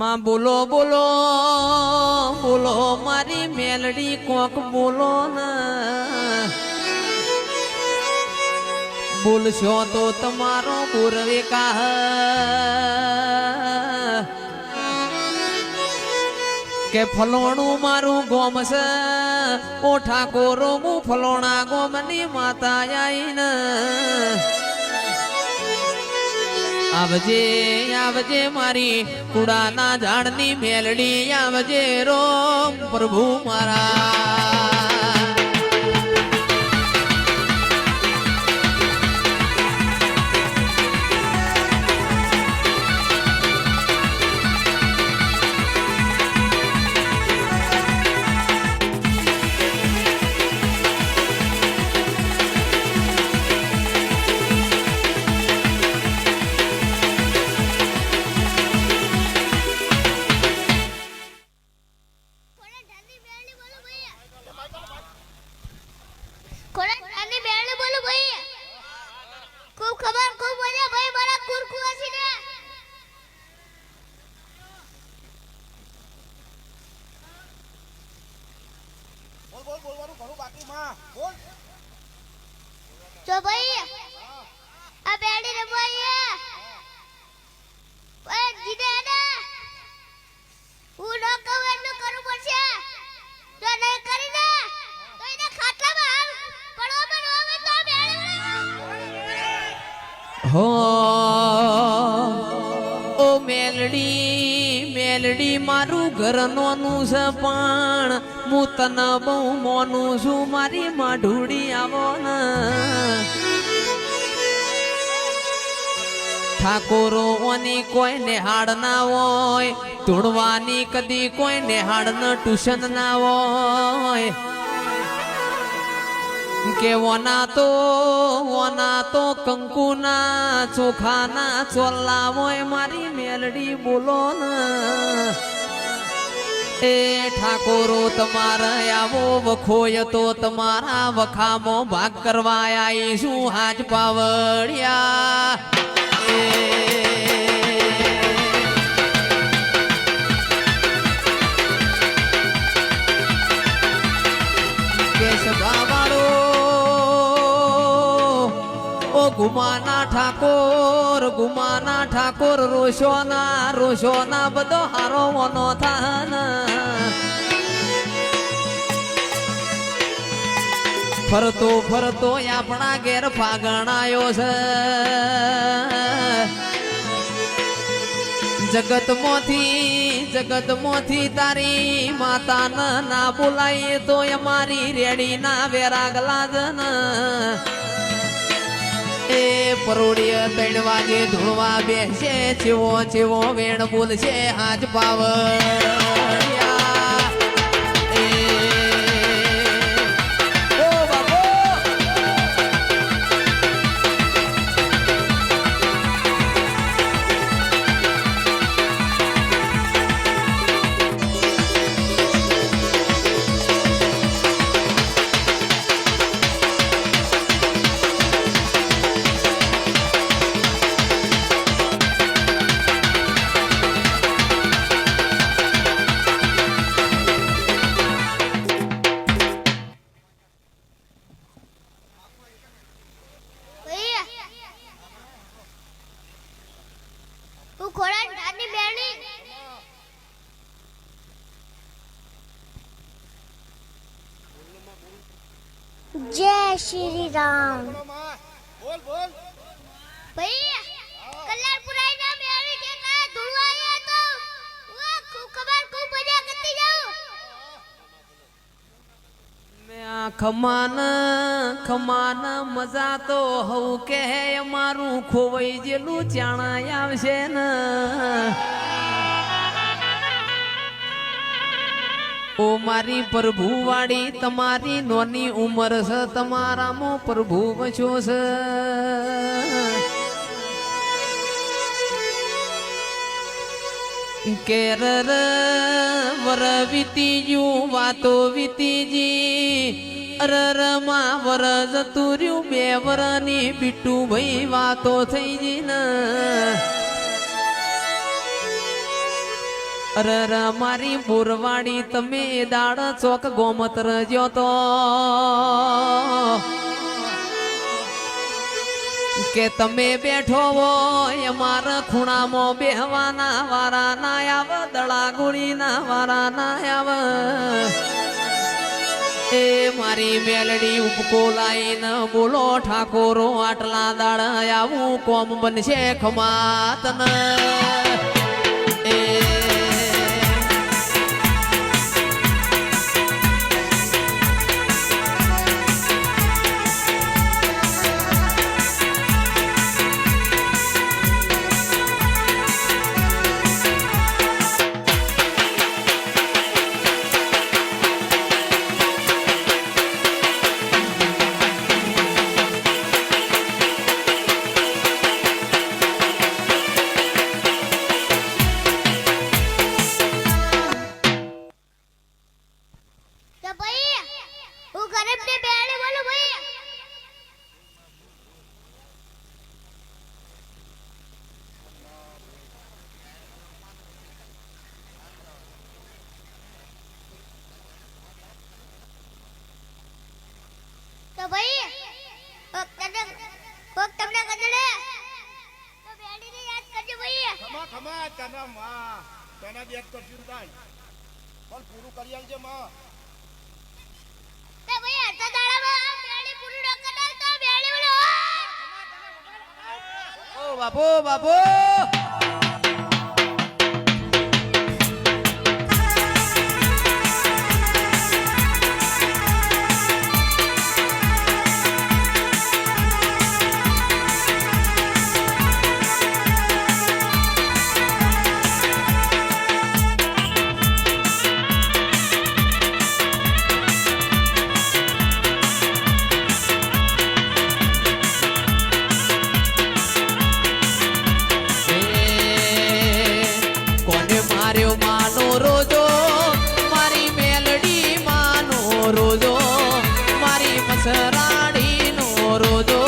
માં બોલો બોલો બોલો મારી મેલડી કોક બોલો ને બોલશો તો તમારો પૂર્વે કાહ કે ફલોણું મારું ગોમ છે ઓ ઠાકોરો હું ફલોણા ગોમની માતા આઈને આવજે આવજે મારી કુડાના ઝાડની મેલડી આવજે રોમ પ્રભુ મારા तो भाई अब एडी रमवाइए पर जीते है ना वो लोग कवर नो करू પડશે જો નહીં કરી ને તો એને ખાટલામાં પડવા પડવા તો બેડી હો ઓ મેલડી મેલડી મારું ઘર નોનું છે પણ હું તને બહુ મોનું છું મારી માઢુડી આવો ને ઠાકોરો ઓની કોઈ નેહાડ ના હોય ધૂણવાની કદી કોઈ નેહાડ ન ટ્યુશન ના હોય કે ઓના તો કંકુના ચોખાના ચોલ્લા હોય મારી મેલડી બોલો ને એ ઠાકોરો તમારે આવો વખોય તો તમારા વખામાં ભાગ કરવા આવીશું હાજ પાવડિયા કેશવાવાળો ઓ ગુમાના ઠાકોર રોશોના બધો હારો વનો થાના ફરતો આપણા ઘેર ફાગણાયો છે જગતમાંથી તારી માતા ના બોલાય તો અમારી રેડી ના વેરાગલા જન એ પરોડીએ 3 વાગે ધૂળવા બેસે ચેવો વેણ બોલશે હાજ પાવડિયા जय श्री राम बोल भैया कल्याण पुराई ना मेरी के का धुलवाया तो वो खूब खबर खूब मजा करती जाओ मैं खमान मजा तो हव के है અમારું ખોવાઈ જેલું ચાણા આવશે ને ઓ મારી પ્રભુવાડી તમારી નોની ઉંમર છે તમારામાં પ્રભુ વચ્યો છે કેર વર વીતીયું વાતો વીતીજી અરરમાં વર જતું રહ્યું 2 વરની બીટું ભાઈ વાતો થઈ જી ને અરર મારી બોરવાડી તમે દાડ ચોક ગોમત રજો તો કે તમે બેઠો હોય મારા ખૂણામાં બેહવાના વારા ના આવ દડા ગોળી ના વારા ના આવ એ મારી મેલડી ઉપકો લાઈને બોલો ઠાકોરો આટલા દાડા આવું કોમ બનશે ખમાતન એ તો ભાઈ હું ગરીબ ને બેડી બોલું ભાઈ તો ભાઈ તમને કદડે તો બેડી ને યાદ કરજો ભાઈ ખમા તને માં તને યાદ કરશું તાઈ પણ પૂરું કરી આલજે માં તે ભાઈ અડધા દાડામાં બેડી પૂરું ન કરાય તો બેડી બોલો ઓ બાપો બાપો માર્યો માનો રોજો મારી મેલડી માનો રોજો મારી મસરાડી નો રોજો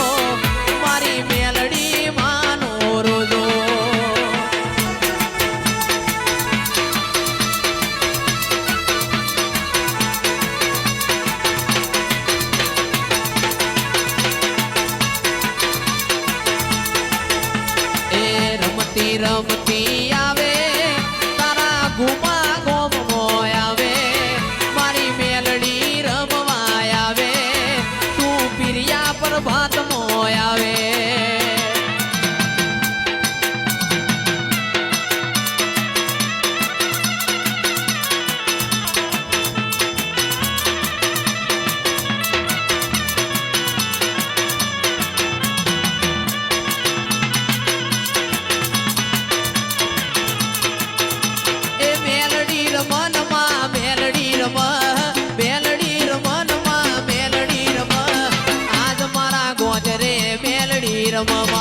મારી મેલડી માનો રોજો એ રમતી રમતી આવે ઘુમા ગોમ આવે મારી મેલડી રમવા આવે તું પિરિયા પર ભાત મોય આવે રમ